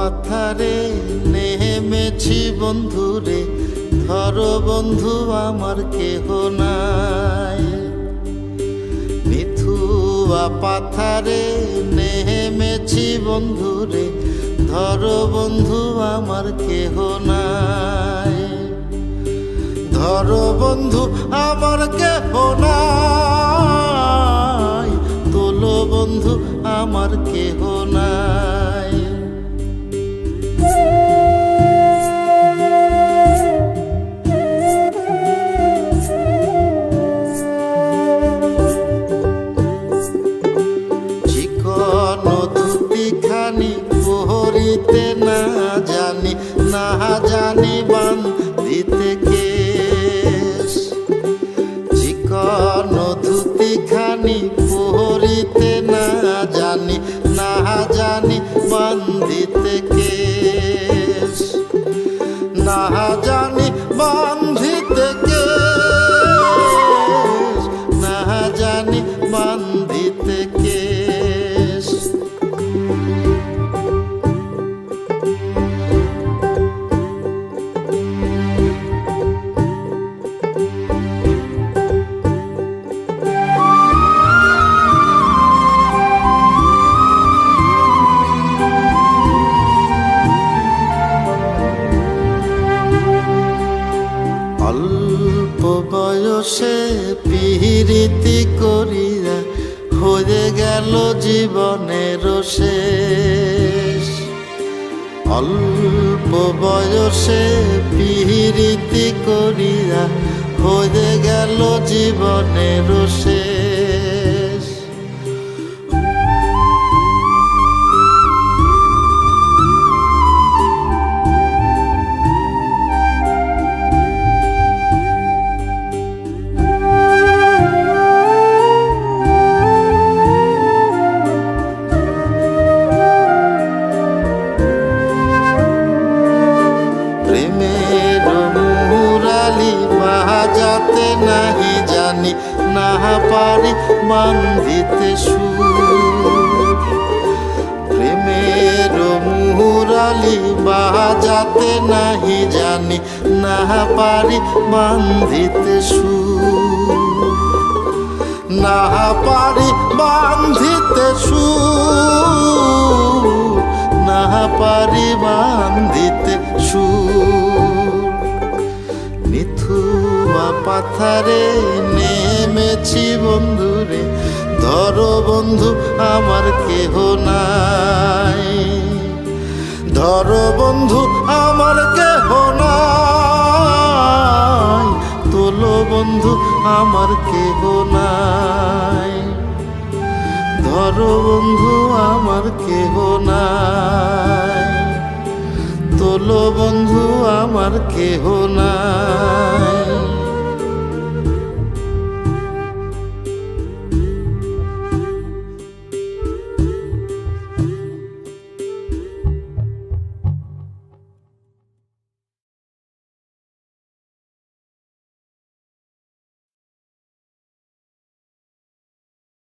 পাথারে নেমেছি বন্ধুরে, ধরো বন্ধু আমার কেহ নাই। মিথুয়া পাথারে নেমেছি বন্ধুরে, ধরো বন্ধু আমার কেহ নাই। ধরো বন্ধু আমার কেহ নাই, তোলো বন্ধু আমার কেহ নাই। চিকন ধুতিখানি পরিতে না জানি, না জানি বান্ধিতে কেশ। চিকন ধুতিখানি পরিতে না জানি, না জানি বান্ধিতে কেশ। না জানি বান্ধিতে কেশ, না জানি বান্ধিতে কেশ। অল্প বয়সে পিরিতি করিয়া হয়ে গেল জীবনের শেষ। অল্প বয়সে পিরিতি করিয়া হয়ে গেল জীবনের শেষ। প্রেমের মুরালি বাজাতে নাহি জানি, না পারি বান্ধিতে সুর। প্রেমের মুরালি বাজাতে নাহি জানি, না পারি বান্ধিতে সুর। না পারি বান্ধিতে সুর, না পারি বান্ধিতে সুর। মিথুয়া পাথারে নেমেছি বন্ধুরে, ধরো বন্ধু আমার কেহ নাই। ধরো বন্ধু আমার কেহ নাই, তোলো বন্ধু আমার কেহ নাই। ধরো বন্ধু আমার কেহ নাই, তোলো বন্ধু আমার কেহ নাই।